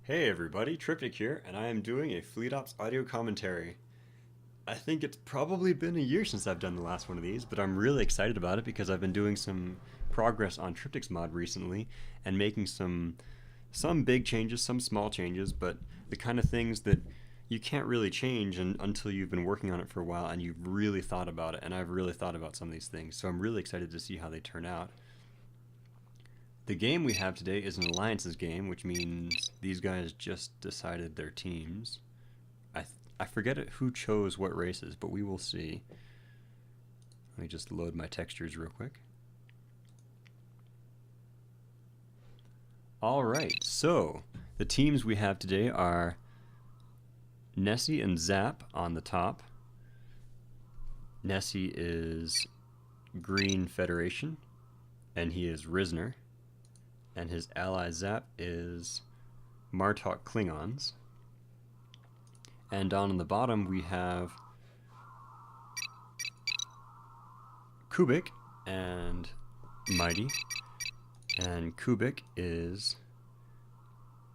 Hey everybody, Tryptic here, and I am doing a Fleet Ops audio commentary. I think it's probably been a year since I've done the last one of these, but I'm really excited about it because I've been doing some progress on Tryptic's mod recently and making some big changes, some small changes, but the kind of things that you can't really change until you've been working on it for a while and you've really thought about it, and I've really thought about some of these things, so I'm really excited to see how they turn out. The game we have today is an alliances game, which means these guys just decided their teams. I forget who chose what races, but we will see. Let me just load my textures real quick. Alright, so the teams we have today are Nessie and Zap on the top. Nessie is Green Federation, and he is Risner. And his ally Zap is Martok Klingons. And down on the bottom we have Kubik and Mighty. And Kubik is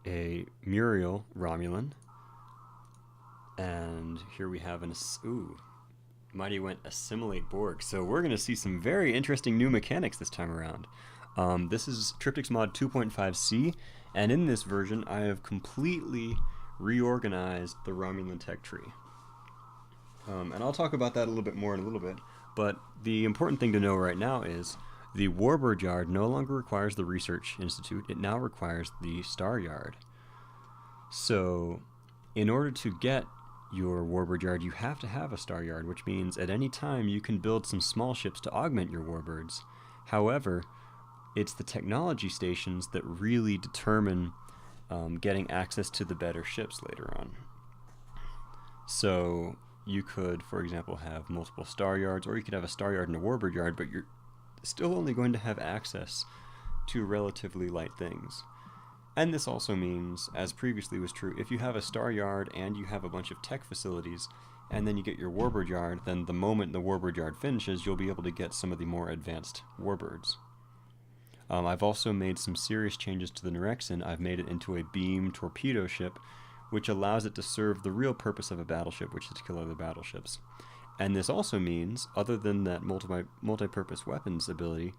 a Muriel Romulan. And here we have Mighty went Assimilate Borg. So we're going to see some very interesting new mechanics this time around. This is Tryptic's mod 2.5c, and in this version I have completely reorganized the Romulan tech tree. And I'll talk about that a little bit more in a little bit, but the important thing to know right now is the Warbird Yard no longer requires the Research Institute, it now requires the Star Yard. So in order to get your Warbird Yard, you have to have a Star Yard, which means at any time you can build some small ships to augment your Warbirds. However, it's the technology stations that really determine getting access to the better ships later on. So you could, for example, have multiple Star Yards, or you could have a Star Yard and a Warbird Yard, but you're still only going to have access to relatively light things. And this also means, as previously was true, if you have a Star Yard and you have a bunch of tech facilities, and then you get your Warbird Yard, then the moment the Warbird Yard finishes, you'll be able to get some of the more advanced Warbirds. I've also made some serious changes to the Nurexin. I've made it into a beam torpedo ship, which allows it to serve the real purpose of a battleship, which is to kill other battleships. And this also means, other than that multi-purpose weapons ability,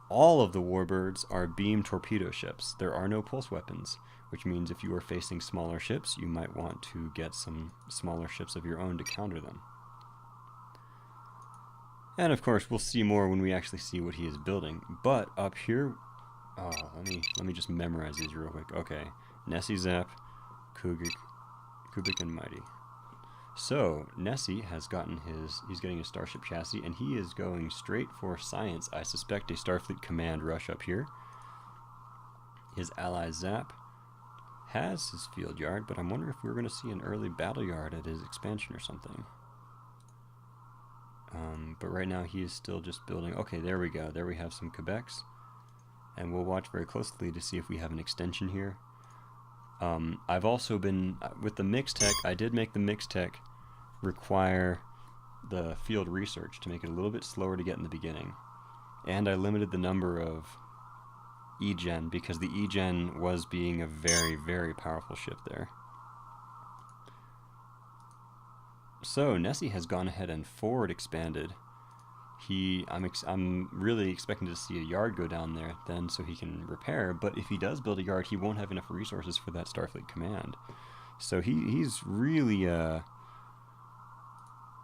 all of the Warbirds are beam torpedo ships. There are no pulse weapons, which means if you are facing smaller ships, you might want to get some smaller ships of your own to counter them. And of course, we'll see more when we actually see what he is building. But up here, let me just memorize these real quick. Okay, Nessie, Zap, Kubik, and Mighty. So Nessie has gotten he's getting a Starship chassis, and he is going straight for science. I suspect a Starfleet command rush up here. His ally Zap has his field yard, but I'm wondering if we're going to see an early battle yard at his expansion or something. But right now he is still just building. Okay, there we go. There we have some Quebecs. And we'll watch very closely to see if we have an extension here. I've also been, with the mix tech, I did make the mix tech require the field research to make it a little bit slower to get in the beginning. And I limited the number of E-Gen because the E-Gen was being a very, very powerful ship there. So Nessie has gone ahead and forward expanded. I'm really expecting to see a yard go down there then so he can repair, but if he does build a yard, he won't have enough resources for that Starfleet command. So he's really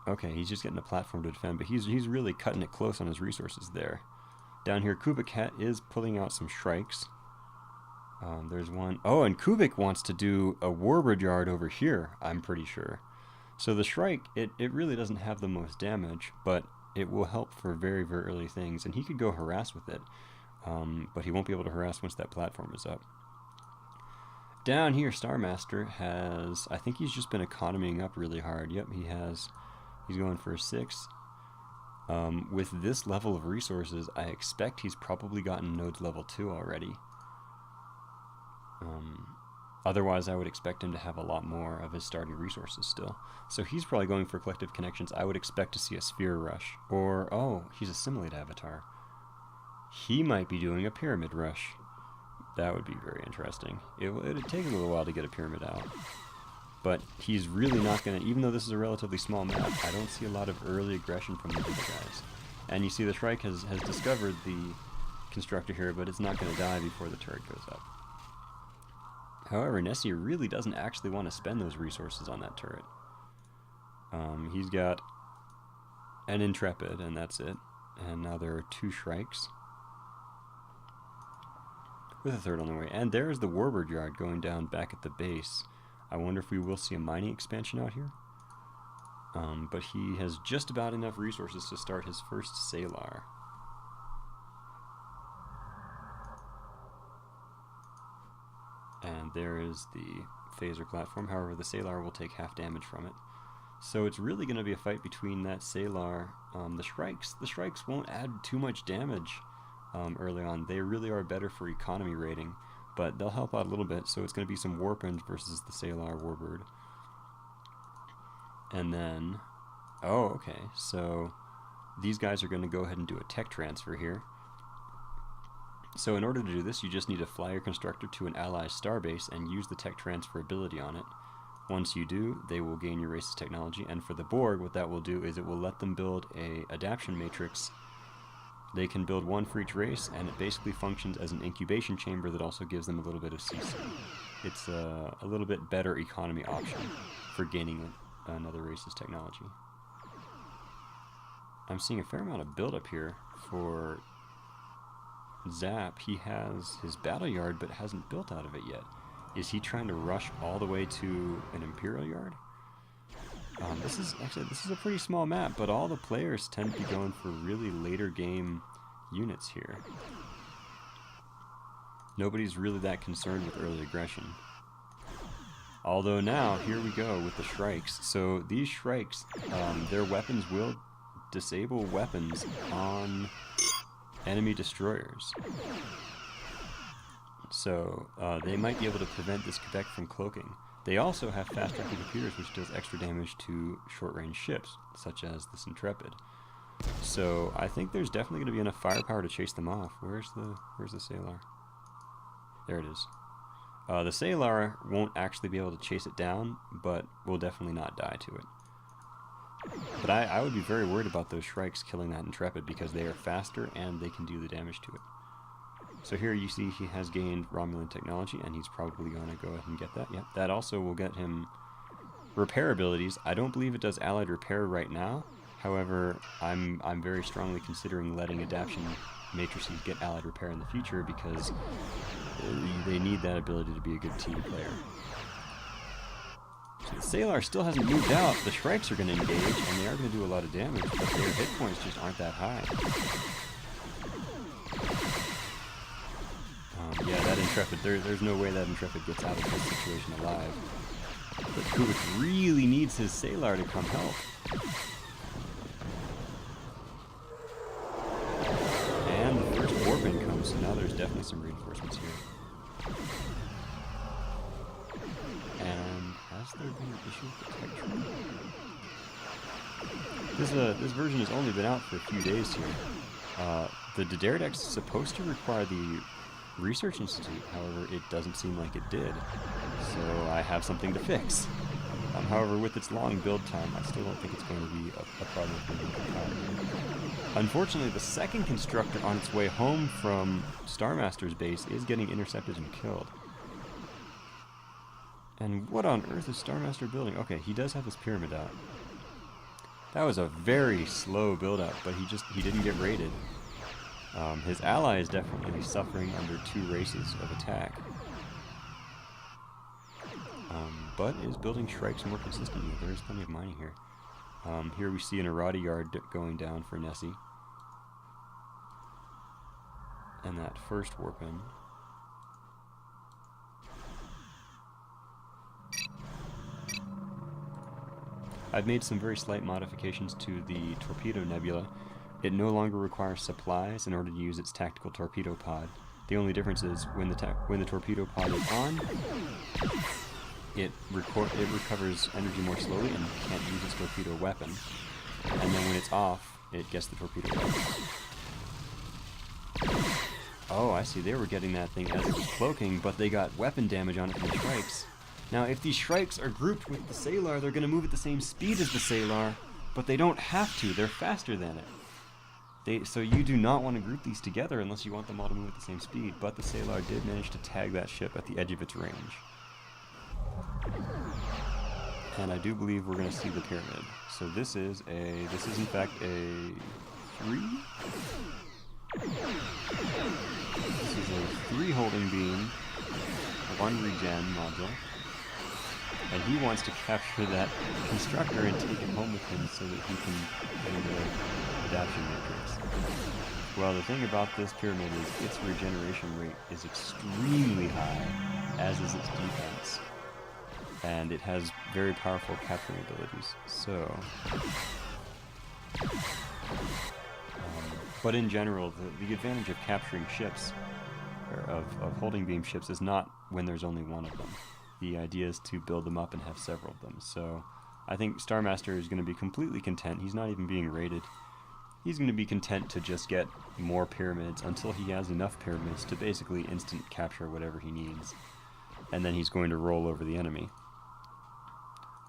okay, he's just getting a platform to defend, but he's really cutting it close on his resources there. Down here, Kubik is pulling out some Shrikes. There's one. Oh, and Kubik wants to do a Warbird Yard over here, I'm pretty sure. So the Shrike, it really doesn't have the most damage, but it will help for very, very early things, and he could go harass with it, but he won't be able to harass once that platform is up. Down here, Starmaster has, I think he's just been economying up really hard. Yep, he's going for a 6. With this level of resources, I expect he's probably gotten nodes level 2 already. Otherwise, I would expect him to have a lot more of his starting resources still. So he's probably going for collective connections. I would expect to see a sphere rush. Or, oh, he's a Assimilate avatar. He might be doing a pyramid rush. That would be very interesting. It'd take a little while to get a pyramid out. But he's really not going to, even though this is a relatively small map, I don't see a lot of early aggression from the other guys. And you see the Shrike has discovered the constructor here, but it's not going to die before the turret goes up. However, Nessie really doesn't actually want to spend those resources on that turret. He's got an Intrepid, and that's it. And now there are 2 Shrikes. With a third on the way. And there's the Warbird Yard going down back at the base. I wonder if we will see a mining expansion out here. But he has just about enough resources to start his first Salar. And there is the phaser platform. However, the Salar will take half damage from it. So it's really going to be a fight between that Salar. The Shrikes won't add too much damage early on. They really are better for economy rating, but they'll help out a little bit. So it's going to be some Warpins versus the Salar Warbird. And then, oh, okay, so these guys are going to go ahead and do a tech transfer here. So in order to do this, you just need to fly your constructor to an ally's starbase and use the tech transfer ability on it. Once you do, they will gain your race's technology, and for the Borg, what that will do is it will let them build a adaptation matrix. They can build one for each race, and it basically functions as an incubation chamber that also gives them a little bit of CC. It's a little bit better economy option for gaining another race's technology. I'm seeing a fair amount of buildup here for Zap. He has his battle yard, but hasn't built out of it yet. Is he trying to rush all the way to an Imperial yard? This is a pretty small map, but all the players tend to be going for really later game units here. Nobody's really that concerned with early aggression. Although now, here we go with the Shrikes. So these Shrikes, their weapons will disable weapons on enemy destroyers. So they might be able to prevent this Quebec from cloaking. They also have fast-tracking computers, which does extra damage to short-range ships, such as this Intrepid. So I think there's definitely going to be enough firepower to chase them off. Where's the Salar? There it is. The Salar won't actually be able to chase it down, but will definitely not die to it. But I would be very worried about those Shrikes killing that Intrepid because they are faster and they can do the damage to it. So here you see he has gained Romulan technology, and he's probably going to go ahead and get that. Yep, that also will get him repair abilities. I don't believe it does allied repair right now. However, I'm very strongly considering letting adaptation matrices get allied repair in the future because they need that ability to be a good team player. So the Salar still hasn't moved out. The Shrikes are going to engage, and they are going to do a lot of damage, but their hit points just aren't that high. Yeah, that Intrepid, there's no way that Intrepid gets out of this situation alive. But Kubik really needs his Salar to come help. And the first Warpin comes, so now there's definitely some reinforcements here. And has there been an issue with detection? This version has only been out for a few days here. The Daredex is supposed to require the Research Institute, however, it doesn't seem like it did, so I have something to fix. However, with its long build time, I still don't think it's going to be a problem with moving power. Unfortunately, the second constructor on its way home from Starmaster's base is getting intercepted and killed. And what on earth is Starmaster building? Okay, he does have his pyramid out. That was a very slow build-up, but he didn't get raided. His ally is definitely suffering under 2 races of attack. But is building Shrikes more consistently. There is plenty of mining here. Here we see an Arati yard going down for Nessie. And that first Warpin. I've made some very slight modifications to the Torpedo Nebula. It no longer requires supplies in order to use its tactical torpedo pod. The only difference is when the torpedo pod is on, it recovers energy more slowly and can't use its torpedo weapon. And then when it's off, it gets the torpedo weapon. Oh, I see. They were getting that thing as it was cloaking, but they got weapon damage on it from the Shrikes. Now, if these Shrikes are grouped with the Salar, they're going to move at the same speed as the Salar, but they don't have to. They're faster than it. So you do not want to group these together unless you want them all to move at the same speed, but the Salar did manage to tag that ship at the edge of its range. And I do believe we're going to see the pyramid. So this is in fact a 3? This is a 3 holding beam, 1 regen module. And he wants to capture that constructor and take it home with him so that he can get into the adaptation matrix. Well, the thing about this pyramid is its regeneration rate is extremely high, as is its defense. And it has very powerful capturing abilities. So, but in general, the advantage of capturing ships, or of holding beam ships, is not when there's only one of them. The idea is to build them up and have several of them. So I think Star Master is going to be completely content. He's not even being rated. He's going to be content to just get more pyramids until he has enough pyramids to basically instant capture whatever he needs. And then he's going to roll over the enemy.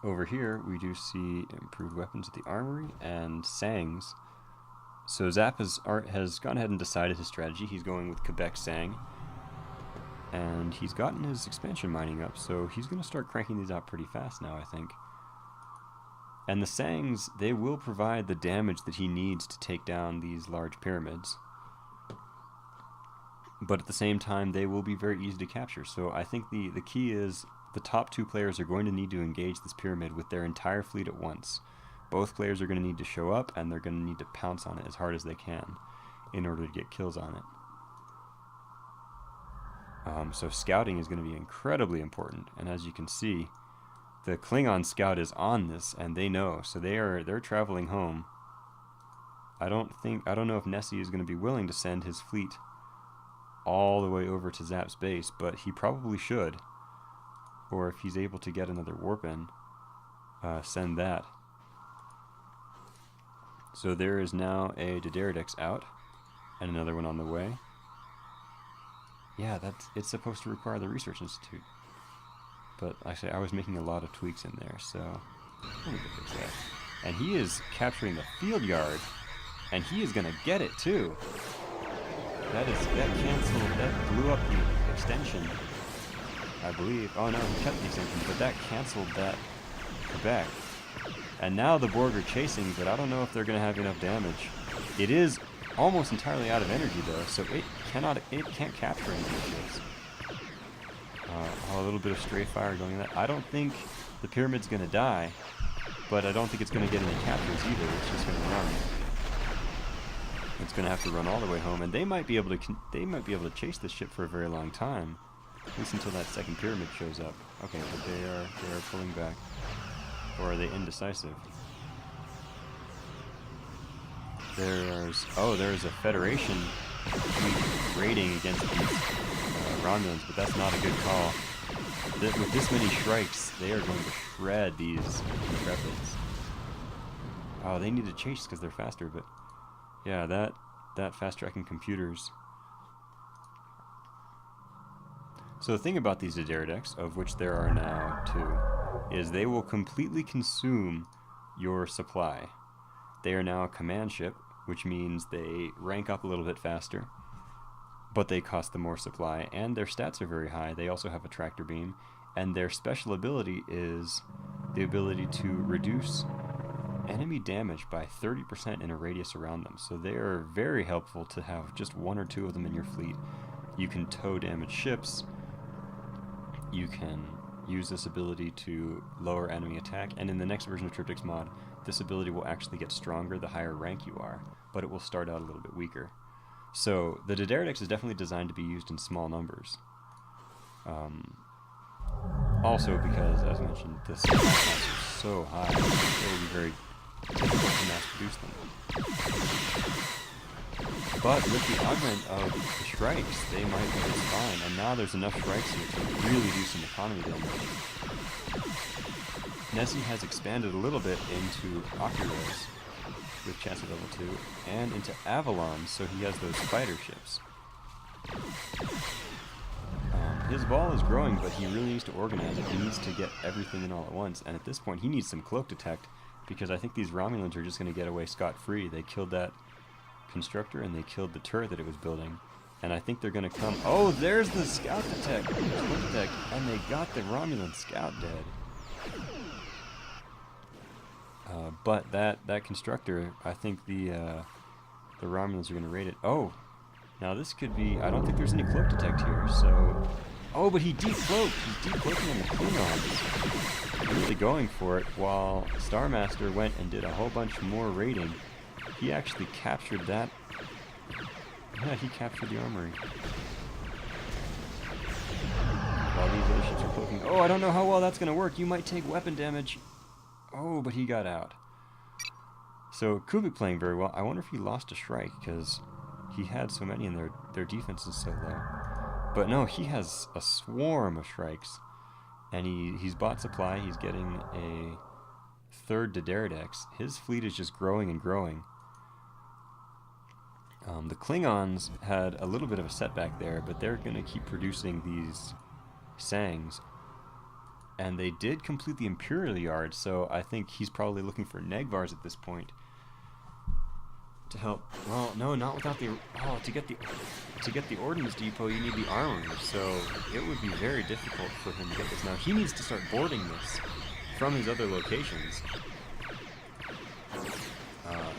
Over here, we do see improved weapons at the armory and Sangs. So Zap has gone ahead and decided his strategy. He's going with Quebec Sang. And he's gotten his expansion mining up, so he's going to start cranking these out pretty fast now, I think. And the Sangs, they will provide the damage that he needs to take down these large pyramids. But at the same time, they will be very easy to capture. So I think the key is the top 2 players are going to need to engage this pyramid with their entire fleet at once. Both players are going to need to show up, and they're going to need to pounce on it as hard as they can in order to get kills on it. So scouting is going to be incredibly important, and as you can see, the Klingon scout is on this, and they know, so they're traveling home. I don't know if Nessie is going to be willing to send his fleet all the way over to Zap's base, but he probably should, or if he's able to get another warp in, send that. So there is now a Dideridex out, and another one on the way. Yeah, it's supposed to require the Research Institute. But actually, I was making a lot of tweaks in there, so let me fix that. And he is capturing the field yard, and he is going to get it too. That blew up the extension, I believe. Oh no, he kept the extension, but that canceled that Quebec. And now the Borg are chasing, but I don't know if they're going to have enough damage. It is almost entirely out of energy though, so it can't capture any ships. A little bit of stray fire going in that. I don't think the pyramid's going to die, but I don't think it's going to get any captures either. It's just going to run. It's going to have to run all the way home, and they might be able to chase this ship for a very long time, at least until that second pyramid shows up. Okay, but they are pulling back, or are they indecisive? There's a Federation fleet raiding against these Romulans, but that's not a good call. With this many Shrikes, they are going to shred these Intrepids. Oh, they need to chase because they're faster, but yeah, that fast-tracking computers. So the thing about these Dideridex, of which there are now 2, is they will completely consume your supply. They are now a command ship, which means they rank up a little bit faster, but they cost them more supply, and their stats are very high. They also have a tractor beam, and their special ability is the ability to reduce enemy damage by 30% in a radius around them. So they are very helpful to have just 1 or 2 of them in your fleet. You can tow damaged ships. You can use this ability to lower enemy attack, and in the next version of Tryptic's mod, this ability will actually get stronger the higher rank you are, but it will start out a little bit weaker. So the Dideridex is definitely designed to be used in small numbers. Also because, as mentioned, the supply costs are so high, it will be very difficult to mass produce them. But with the augment of the Shrikes, they might be just fine, and now there's enough Shrikes here to really do some economy damage. Nessie has expanded a little bit into Ocuros with Chassis level 2, and into Avalon, so he has those fighter ships. His ball is growing, but he really needs to organize it. He needs to get everything in all at once. And at this point, he needs some cloak detect, because I think these Romulans are just going to get away scot-free. They killed that constructor, and they killed the turret that it was building. And I think they're going to come... Oh, there's the scout detect! Cloak detect, and they got the Romulan scout dead. But that constructor, I think the Romulans are going to raid it. Oh! Now this could be... I don't think there's any cloak detect here, so... Oh, but he decloaked! He's decloaking on the Klingons. Really going for it, while Star Master went and did a whole bunch more raiding. He actually captured that. Yeah, he captured the armory. While these other ships are cloaking... Oh, I don't know how well that's going to work. You might take weapon damage. Oh, but he got out. So, Kubik playing very well. I wonder if he lost a Shrike, because he had so many and their defense is so low. But no, he has a swarm of Shrikes. And he's bought supply. He's getting a third D'Deridex. His fleet is just growing and growing. The Klingons had a little bit of a setback there, but they're going to keep producing these Sangs. And they did complete the Imperial Yard, so I think he's probably looking for Negvars at this point to help. Well, no, not without the... Oh, to get the Ordnance Depot, you need the armor, so it would be very difficult for him to get this. Now, he needs to start boarding this from his other locations.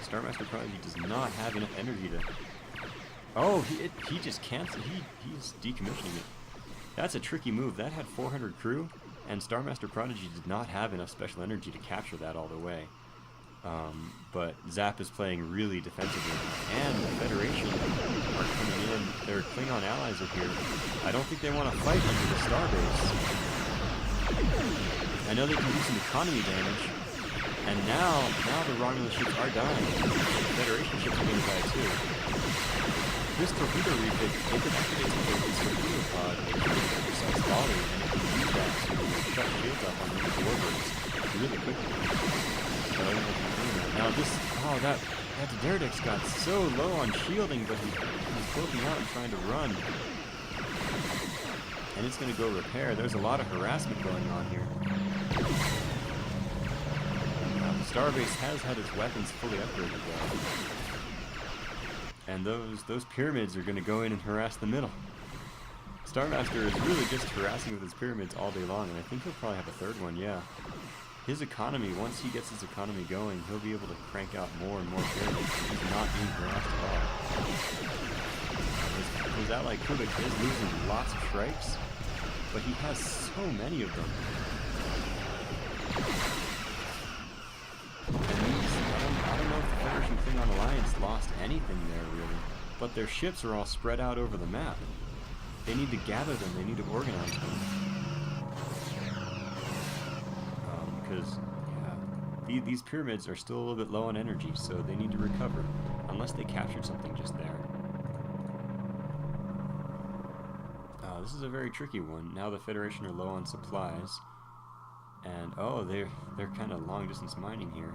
Star Master Prodigy does not have enough energy to... Oh, he just canceled. He's decommissioning it. That's a tricky move. That had 400 crew, and Star Master Prodigy did not have enough special energy to capture that all the way. But Zap is playing really defensively now, and the Federation are coming in. Their Klingon allies are here. I don't think they want to fight under the starbase. I know they can do some economy damage, and now the Romulan ships are dying. The Federation ships are going to die too. This torpedo refit, it can activate this torpedo pod that can get a precise volley, and it can use that to shut shields up on these warbirds really quickly. So I don't know if you're doing that. Now that D'Deridex got so low on shielding, but he's cloaking out and trying to run. And it's going to go repair. There's a lot of harassment going on here. Now the Starbase has had its weapons fully upgraded though. And those pyramids are going to go in and harass the middle. Star Master is really just harassing with his pyramids all day long, and I think he'll probably have a third one, yeah. His economy, once he gets his economy going, he'll be able to crank out more and more pyramids. He's not being harassed at all. His ally Kubik is losing lots of Shrikes, but he has so many of them. And I don't know if the Federation Klingon Alliance lost anything there, really. But their ships are all spread out over the map. They need to gather them, they need to organize them. Because these pyramids are still a little bit low on energy, so they need to recover, unless they captured something just there. This is a very tricky one. Now the Federation are low on supplies, and oh, they're kind of long distance mining here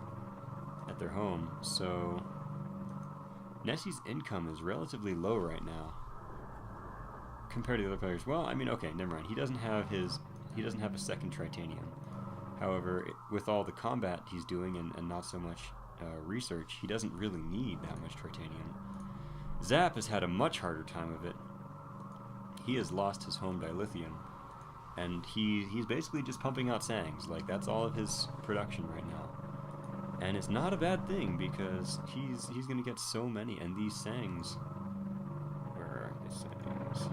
at their home. So Nessie's income is relatively low right now compared to the other players. Well, I mean, okay, never mind. He doesn't have a second Tritanium. However, with all the combat he's doing and not so much research, he doesn't really need that much Tritanium. Zap has had a much harder time of it. He has lost his home dilithium, and he's basically just pumping out Sangs. Like, that's all of his production right now. And it's not a bad thing, because he's going to get so many, and these Sangs... Where are these Sangs?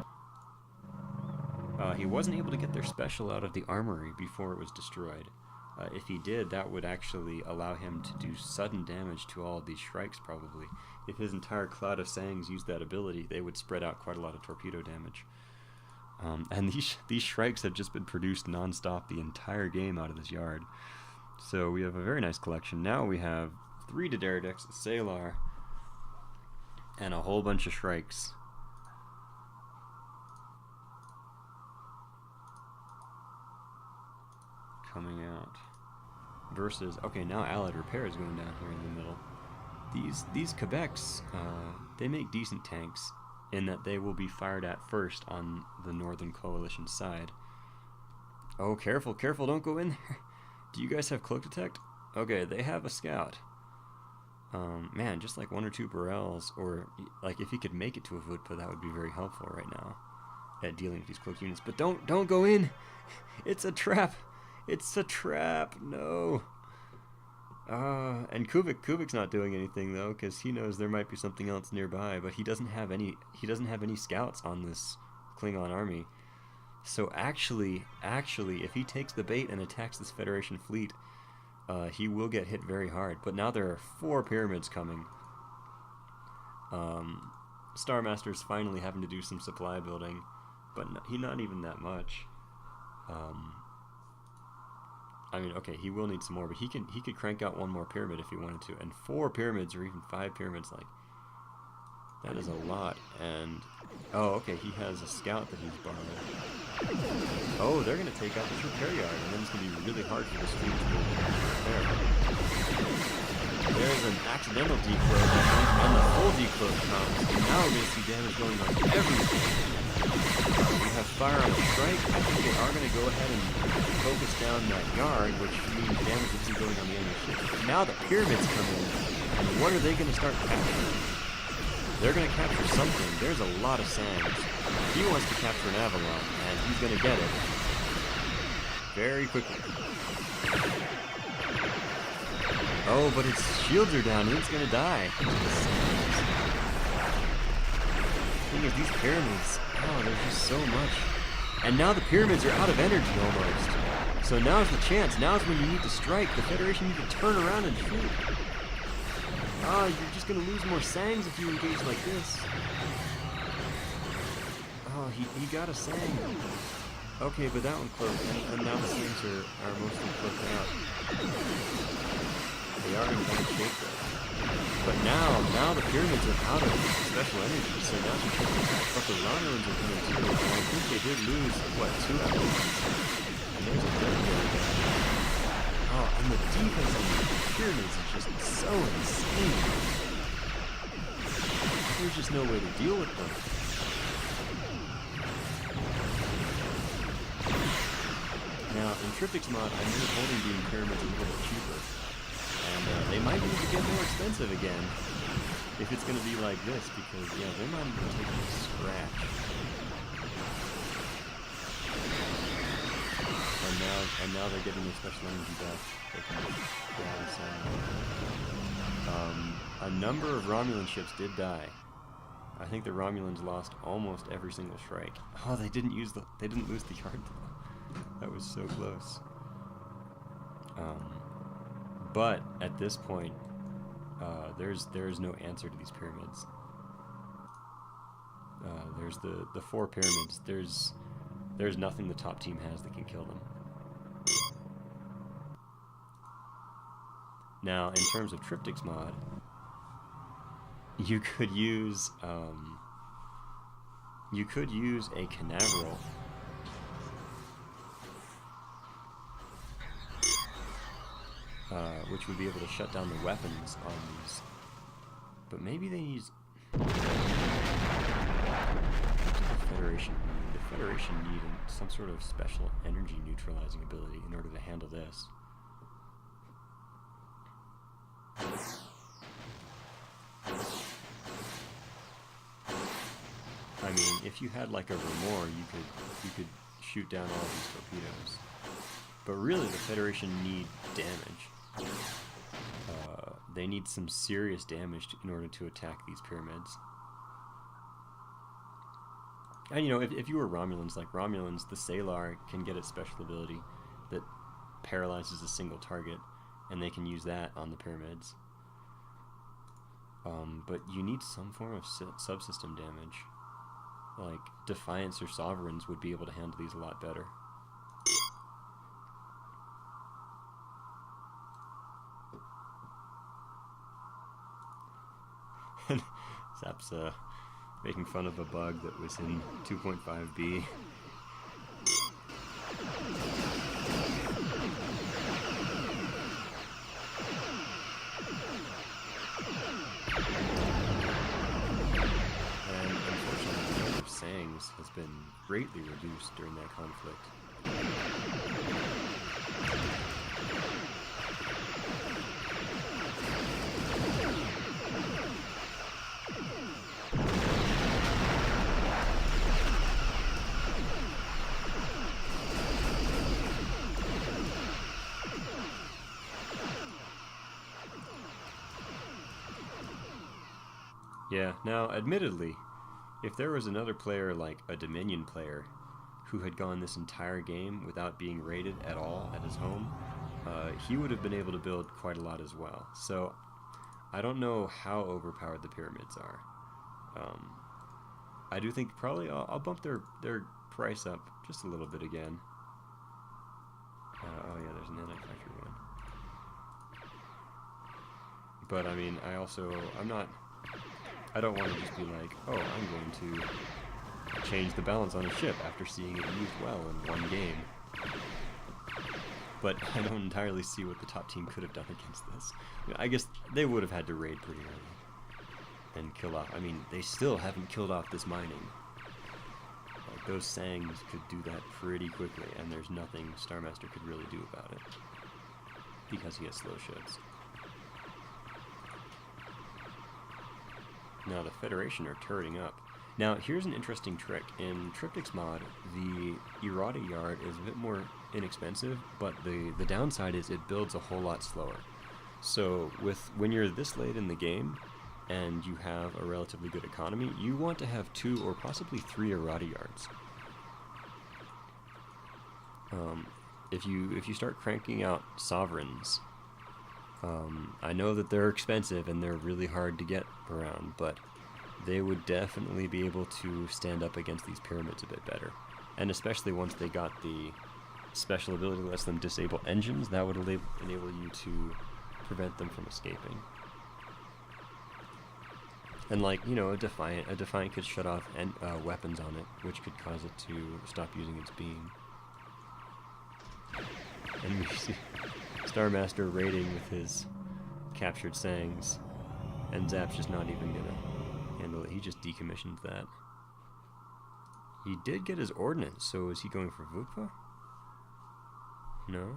He wasn't able to get their special out of the armory before it was destroyed. If he did, that would actually allow him to do sudden damage to all of these Shrikes, probably. If his entire cloud of Sangs used that ability, they would spread out quite a lot of torpedo damage. And these Shrikes have just been produced non-stop the entire game out of this yard. So we have a very nice collection. Now we have 3 D'Deridex, a Salar, and a whole bunch of Shrikes. Coming out. Versus, okay, now Allied Repair is going down here in the middle. These Quebecs, they make decent tanks, in that they will be fired at first on the Northern Coalition side. Oh, careful, careful, don't go in there. Do you guys have cloak detect? Okay, they have a scout. Man, just like 1 or 2 Burrells, or like if he could make it to a Vodpa, that would be very helpful right now at dealing with these cloak units. But don't go in. It's a trap. It's a trap. No. And Kuvik's not doing anything though, because he knows there might be something else nearby. But he doesn't have any. He doesn't have any scouts on this Klingon army. So actually, if he takes the bait and attacks this Federation fleet, he will get hit very hard. But now there are 4 pyramids coming. Star Master's finally having to do some supply building, but not even that much. I mean, okay, he will need some more, but he could crank out 1 more pyramid if he wanted to, and 4 pyramids or even 5 pyramids, like that is a lot. And oh, okay, he has a scout that he's borrowed. Oh, they're gonna take out the repair yard, and then it's gonna be really hard for this fleet to repair. There's an accidental decloak, and the full decloak comes. And now we're gonna see damage going on everything. We have fire on a strike. I think they are gonna go ahead and focus down that yard, which means damage isn't going on the enemy ship. But now the pyramids come in, and what are they gonna start capturing? They're going to capture something. There's a lot of sands. He wants to capture an Avalon, and he's going to get it very quickly. Oh, but its shields are down, and it's going to die. The thing is, these pyramids, oh, there's just so much. And now the pyramids are out of energy, almost. So now's the chance. Now's when you need to strike. The Federation need to turn around and shoot. Ah, you're just gonna lose more sangs if you engage like this. Oh, he got a sang. Okay, but that one closed, and now the sangs are mostly closed out. They are in bad shape though. But now the pyramids are out of special energy, so now they can attack. But the Romulans are coming too, and I think they did lose, what, 2 Avalons? And there's a third there. Oh, and the defense on the pyramids is just so insane. There's just no way to deal with them. Now, in Tryptic's mod, I made holding beam pyramids a little bit cheaper. And they might need to get more expensive again if it's going to be like this, because, yeah, they're not even taking a scratch. And now they're getting their special energy back. They can a number of Romulan ships did die. I think the Romulans lost almost every single strike. Oh, they didn't lose the yard though. That was so close. But at this point, there is no answer to these pyramids. There's the 4 pyramids. There's nothing the top team has that can kill them. Now, in terms of Tryptic's mod, you could use a Canaveral. Which would be able to shut down the weapons on these. But maybe they use... What does the Federation need? The Federation needed some sort of special energy neutralizing ability in order to handle this. I mean, if you had like a Remor, you could shoot down all these torpedoes. But really, the Federation need damage. They need some serious damage in order to attack these pyramids. And you know, if you were Romulans, like Romulans, the Salar can get its special ability that paralyzes a single target, and they can use that on the pyramids. But you need some form of subsystem damage. Like Defiance or Sovereigns would be able to handle these a lot better. Zap's making fun of a bug that was in 2.5b. And unfortunately greatly reduced during that conflict. Yeah, now, admittedly, if there was another player like a Dominion player who had gone this entire game without being raided at all at his home, he would have been able to build quite a lot as well. So, I don't know how overpowered the pyramids are. I do think probably I'll bump their price up just a little bit again. Oh yeah, there's an anti-factory one. But I mean, I don't want to just be like, oh, I'm going to change the balance on a ship after seeing it used well in one game. But I don't entirely see what the top team could have done against this. I guess they would have had to raid pretty early and kill off. I mean, they still haven't killed off this mining. Like, those Sangs could do that pretty quickly, and there's nothing Star Master could really do about it because he has slow ships. Now the Federation are turreting up. Now here's an interesting trick. In Tryptic's mod, the Errata Yard is a bit more inexpensive, but the downside is it builds a whole lot slower. So when you're this late in the game and you have a relatively good economy, you want to have 2 or possibly 3 Errata Yards. If you start cranking out Sovereigns, I know that they're expensive and they're really hard to get around, but they would definitely be able to stand up against these pyramids a bit better. And especially once they got the special ability that lets them disable engines, that would enable you to prevent them from escaping. And like, you know, a Defiant could shut off weapons on it, which could cause it to stop using its beam. And we see Star Master raiding with his captured Sangs, and Zap's just not even gonna handle it. He just decommissioned that. He did get his ordnance, so is he going for Vudpa? No?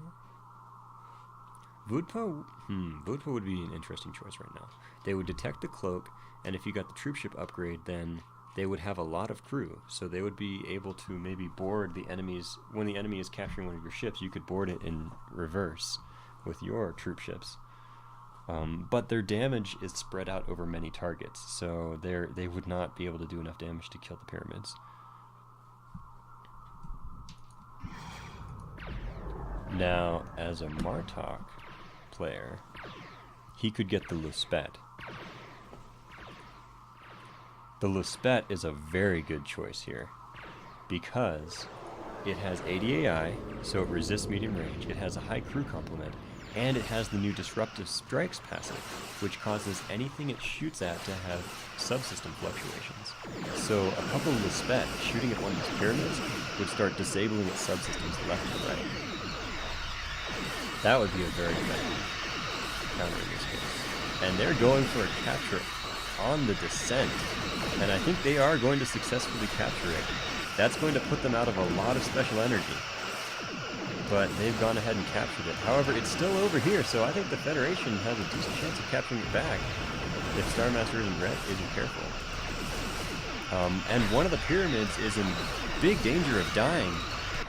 Vudpa? Vudpa would be an interesting choice right now. They would detect the cloak, and if you got the troopship upgrade, then they would have a lot of crew, so they would be able to maybe board the enemies. When the enemy is capturing one of your ships, you could board it in reverse with your troop ships. But their damage is spread out over many targets, so they would not be able to do enough damage to kill the pyramids. Now, as a Martok player, he could get the Luspet. The Luspet is a very good choice here, because it has 80 AI, so it resists medium range, it has a high crew complement, and it has the new Disruptive Strikes passive, which causes anything it shoots at to have subsystem fluctuations. So a couple of Luspet shooting at one of these pyramids would start disabling its subsystems left and right. That would be a very effective counter in this case. And they're going for a capture on the descent, and I think they are going to successfully capture it. That's going to put them out of a lot of special energy, but they've gone ahead and captured it. However, it's still over here, so I think the Federation has a decent chance of capturing it back if Star Master isn't careful. And one of the pyramids is in big danger of dying.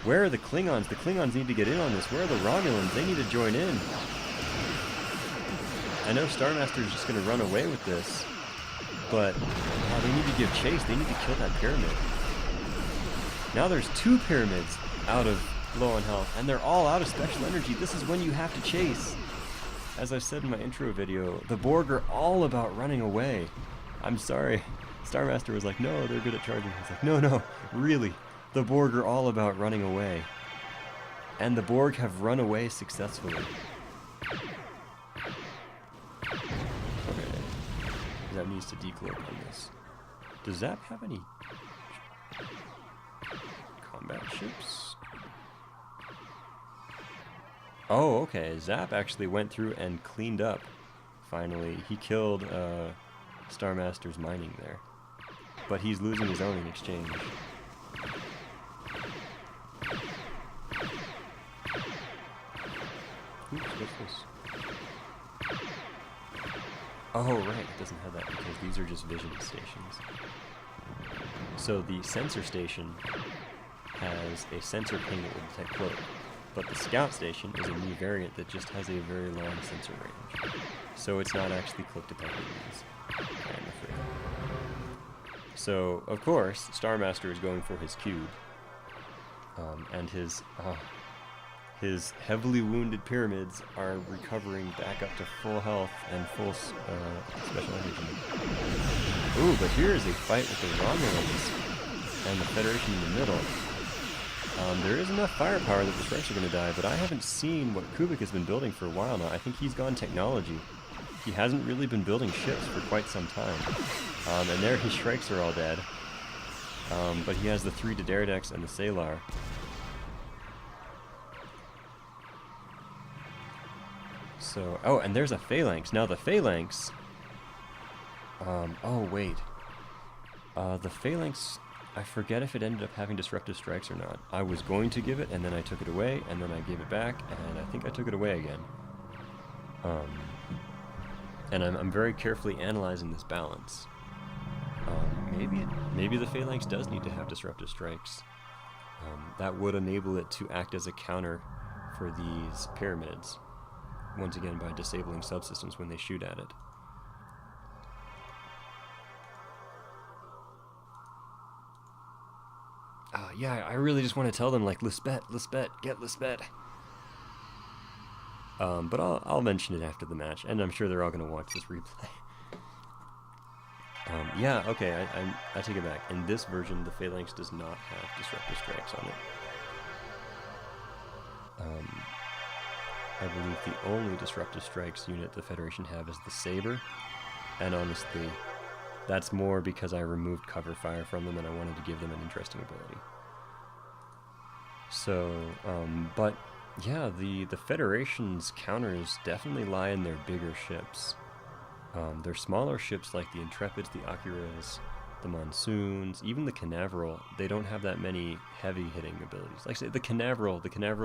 Where are the Klingons? The Klingons need to get in on this. Where are the Romulans? They need to join in. I know Star Master is just going to run away with this, but they need to give chase. They need to kill that pyramid. Now there's 2 pyramids out of low on health, and they're all out of special energy. This is when you have to chase. As I said in my intro video, the Borg are all about running away. I'm sorry. Star Master was like, no, they're good at charging. He's like, no, really. The Borg are all about running away. And the Borg have run away successfully. Okay. Zap needs to decloak on this. Does Zap have any combat ships? Oh, okay. Zap actually went through and cleaned up. Finally, he killed Star Master's mining there. But he's losing his own in exchange. Oops, what's this? Oh, right, it doesn't have that because these are just vision stations. So the sensor station has a sensor ping that will detect cloak, but the scout station is a new variant that just has a very long sensor range. So it's not actually cloak detecting these, I'm afraid. So, of course, Star Master is going for his cube, and his heavily wounded pyramids are recovering back up to full health and full special energy. Ooh, but here is a fight with the Romulans and the Federation in the middle. There is enough firepower that the strikes are going to die, but I haven't seen what Kubik has been building for a while now. I think he's gone technology. He hasn't really been building ships for quite some time. And there his strikes are all dead. But he has the 3 Daredecks and the Salar. So, oh, and there's a Phalanx. Now the Phalanx... oh, wait. The Phalanx... I forget if it ended up having disruptive strikes or not. I was going to give it, and then I took it away, and then I gave it back, and I think I took it away again. And I'm very carefully analyzing this balance. Maybe the Phalanx does need to have disruptive strikes. That would enable it to act as a counter for these pyramids. Once again, by disabling subsystems when they shoot at it. Yeah, I really just want to tell them, like, Lisbeth, get Lisbeth. But I'll mention it after the match, and I'm sure they're all going to watch this replay. Yeah, okay, I take it back. In this version, the Phalanx does not have disruptive strikes on it. I believe the only disruptive strikes unit the Federation have is the Saber, and honestly, that's more because I removed cover fire from them and I wanted to give them an interesting ability. So, but yeah, the Federation's counters definitely lie in their bigger ships. Their smaller ships like the Intrepids, the Akiras, the Monsoons, even the Canaveral, they don't have that many heavy hitting abilities. Like I say, the Canaveral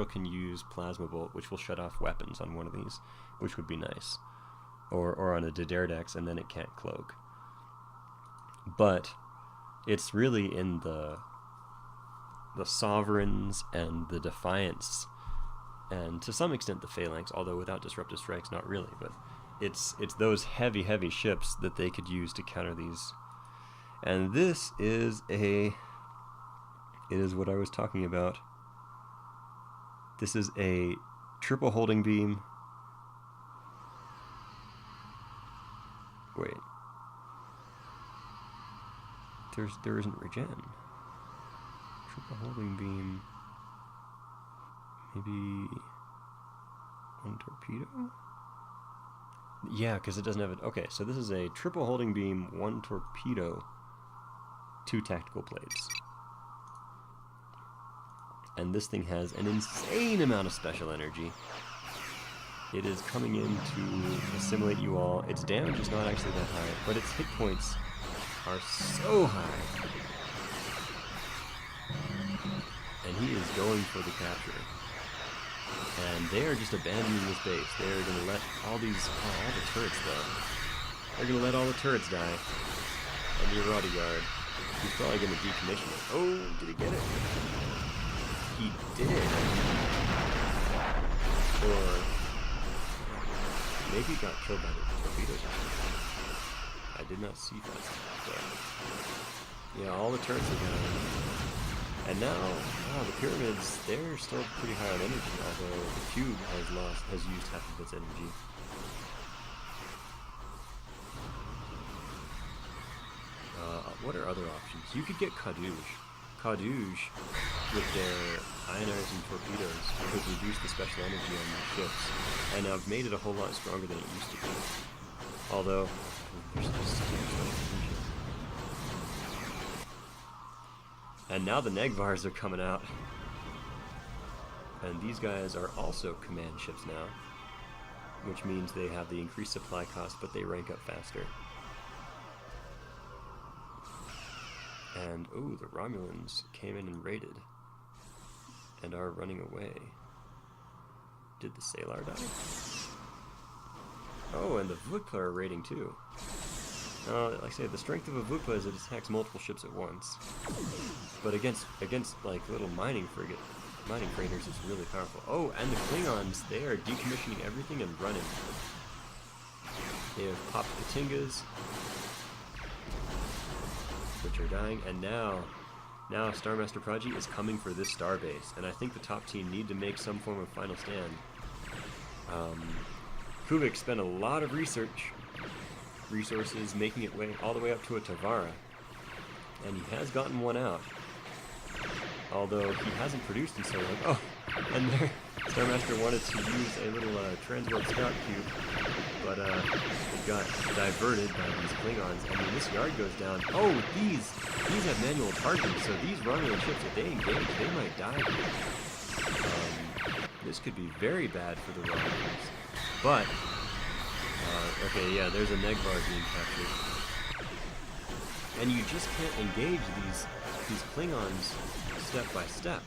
can use Plasma Bolt, which will shut off weapons on one of these, which would be nice. Or on a Daredecks, and then it can't cloak. But it's really in the Sovereigns and the Defiance, and to some extent the Phalanx, although without disruptive strikes, not really, but it's those heavy ships that they could use to counter these. And this is what I was talking about. This is a triple holding beam. Wait. There isn't regen. Triple holding beam. Maybe 1 torpedo? Yeah, because it doesn't have it. Okay, so this is a triple holding beam, 1 torpedo, 2 tactical plates. And this thing has an insane amount of special energy. It is coming in to assimilate you all. Its damage is not actually that high, but its hit points are so high. And he is going for the capture. And they are just abandoning this base. They are going to let all the turrets though. They're going to let all the turrets die. And the Arati Guard, he's probably going to decommission it. Oh, did he get it? He did. Or maybe he got killed by the torpedoes. I did not see that. But yeah, all the turrets are down. And now, the pyramids, they're still pretty high on energy, although the cube has used half of its energy. What are other options? You could get Kadouj. Kadouj, with their ionizing torpedoes, could reduce the special energy on the ships, and have made it a whole lot stronger than it used to be. Although, there's just so much energy. And now the Negvars are coming out. And these guys are also command ships now, which means they have the increased supply cost, but they rank up faster. And, ooh, the Romulans came in and raided, and are running away. Did the Salar die? Oh, and the Vukpa are raiding too. Like I say, the strength of a Vukpa is it attacks multiple ships at once. But against like little mining freighters, it's really powerful. Oh, and the Klingons, they are decommissioning everything and running. They have popped the Tingas, which are dying, and now Star Master Prodigy is coming for this starbase, and I think the top team need to make some form of final stand. Kubik spent a lot of resources making it all the way up to a Tavara, and he has gotten one out. Although he hasn't produced in so long. Oh, and there, Star Master wanted to use a little Transworld Scout Cube, but it got diverted by these Klingons. I mean, this yard goes down. Oh, these have manual targeting, so these Romulan ships, if they engage, they might die here. This could be very bad for the Romulans. But, okay, yeah, there's a Negvar being captured. And you just can't engage these Klingons step by step.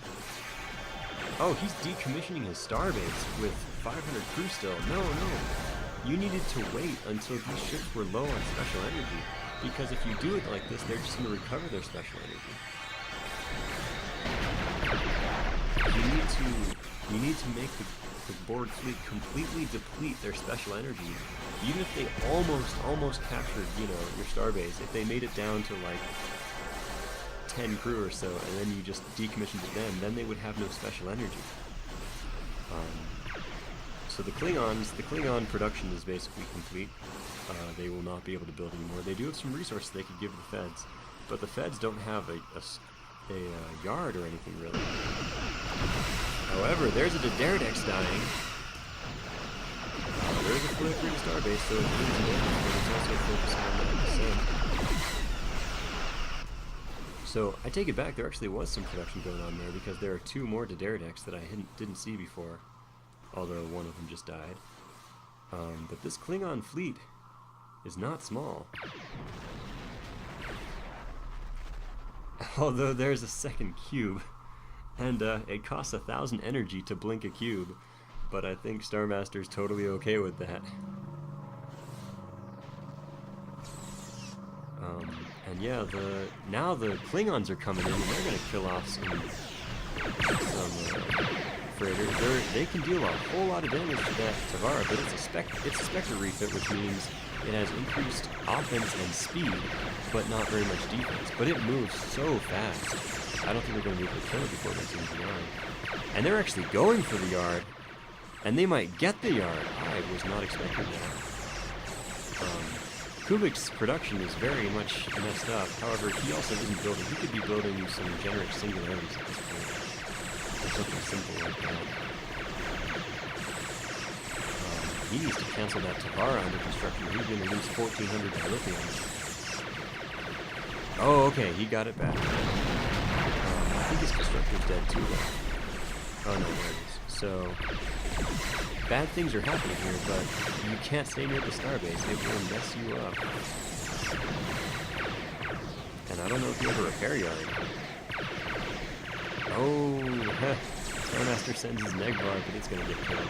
Oh, he's decommissioning his starbase with 500 crew still. No. You needed to wait until these ships were low on special energy, because if you do it like this, they're just going to recover their special energy. You need to make the Borg fleet completely deplete their special energy, even if they almost captured, you know, your starbase. If they made it down to like 10 crew or so, and then you just decommissioned it then they would have no special energy. So the Klingon production is basically complete. They will not be able to build anymore. They do have some resources they could give the feds, but the feds don't have a yard or anything really. However, there's a Daredex dying. There's a flickering starbase, so it's losing damage, but it's also focusing on that descent. So I take it back, there actually was some production going on there, because there are 2 more Daredex that I didn't see before, although one of them just died. But this Klingon fleet is not small. Although there's a second cube, and it costs 1,000 energy to blink a cube, but I think Star Master's totally okay with that. And yeah, now the Klingons are coming in, and they're going to kill off some freighters. They can deal a whole lot of damage to that Tavara, but it's a Spectre refit, which means it has increased offense and speed, but not very much defense. But it moves so fast. I don't think they're going to be able to kill it before they see the yard. And they're actually going for the yard, and they might get the yard. I was not expecting that. Kubik's production is very much messed up. However, he also isn't building. He could be building some generic singularities at this point, or something simple like that. He needs to cancel that Tavara under construction. He's going to lose 1,400 dilithium. Oh, okay, he got it back. I think his constructor's dead too, though. Oh no, there it is. So, bad things are happening here, but you can't stay near the starbase. It will mess you up. And I don't know if you have a repair yard. Oh, Star Master sends his Negvar, but it's going to get killed.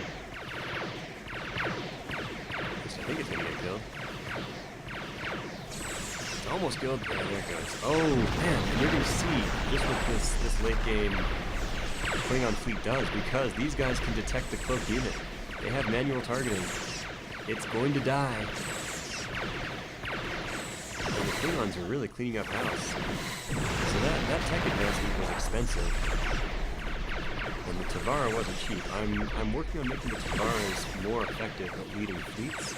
I think it's going to get killed. It's almost killed. Yeah, there it goes. Oh, man, and you're going to see just what this late game Klingon fleet does, because these guys can detect the cloaked unit. They have manual targeting. It's going to die. And the Klingons are really cleaning up house. So that tech advancement was expensive. And the Tavara wasn't cheap. I'm working on making the Tavaras more effective at leading fleets.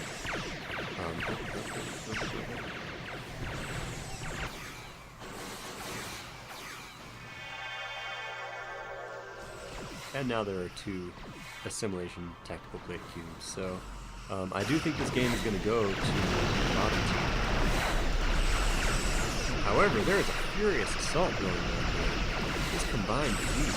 And now there are 2 assimilation tactical plate cubes. So I do think this game is going to go to the bottom 2. However, there is a furious assault going on here. This combined fleet.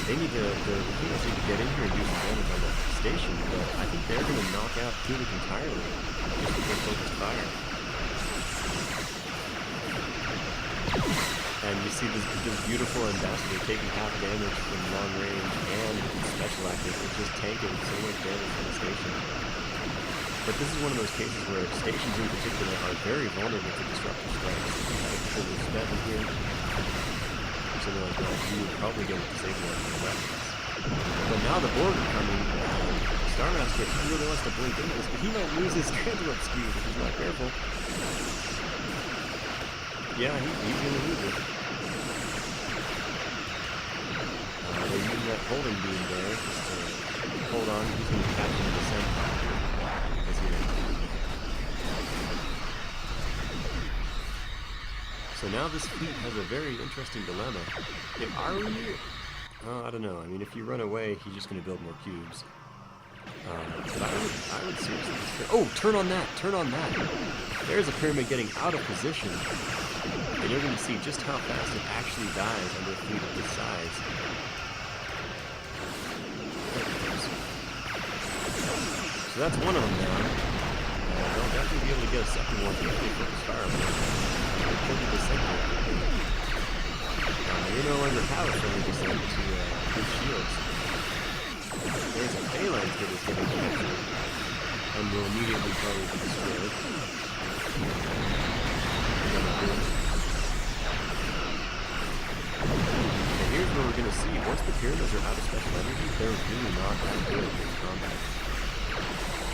The Klingons need to get in here and do some damage on that station, but I think they're going to knock out Tryptic entirely just with their focused fire. And you see this beautiful ambassador taking half damage from long range and special effective at just tanking so much damage from the station. But this is one of those cases where stations in particular are very vulnerable to disruptive strikes. If you had a couple of sped in here, or something like that, you would probably get a disable on your weapons. But now the Borg are coming, Starmaster, he really wants to blink into this, but he might lose his Translop Cube if he's not careful. Yeah, he's going to lose it. They're using that holding beam there just to hold on. He's going to catch him in the center. So now this fleet has a very interesting dilemma. If I were you, I don't know. I mean, if you run away, he's just going to build more cubes. But I would seriously just... Oh, turn on that! Turn on that! There's a pyramid getting out of position. And you're going to see just how fast it actually dies under a fleet of this size. So that's one of them now. They'll definitely be able to get a second one if they focus fire on it. Could be the second one. We no longer have a friendly descent to his shields. There's a phalanx that is getting captured and will immediately probably be destroyed. And here's where we're going to see, once the pyramids are out of special energy, they're really not that good in combat.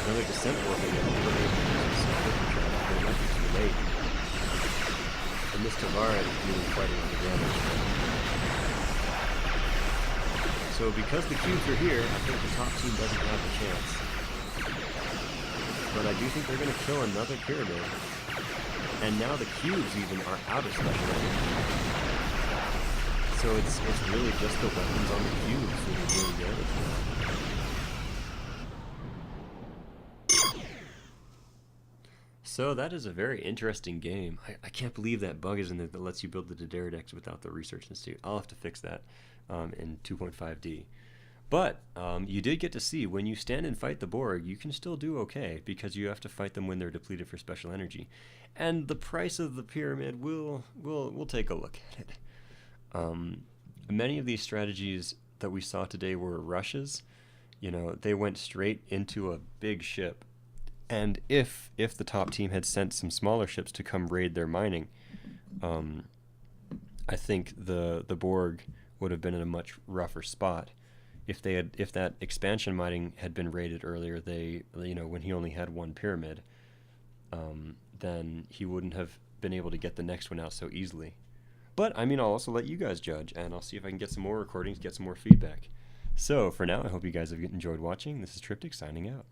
Another descent warfare that we're able to use some quick trap, but it might be too late. And this Tavara is really fighting on the damage. So because the cubes are here, I think the top team doesn't have a chance. But I do think they're going to kill another pyramid. And now the cubes even are out of special energy. So it's really just the weapons on the cubes that are doing damage now. So that is a very interesting game. I can't believe that bug is in there that lets you build the Dederidex without the Research Institute. I'll have to fix that in 2.5D. But you did get to see when you stand and fight the Borg, you can still do okay because you have to fight them when they're depleted for special energy. And the price of the pyramid, we'll take a look at it. Many of these strategies that we saw today were rushes. You know, they went straight into a big ship. And if the top team had sent some smaller ships to come raid their mining, I think the Borg would have been in a much rougher spot. If that expansion mining had been raided earlier, when he only had one pyramid, then he wouldn't have been able to get the next one out so easily. But I mean, I'll also let you guys judge, and I'll see if I can get some more recordings, get some more feedback. So for now, I hope you guys have enjoyed watching. This is Tryptic signing out.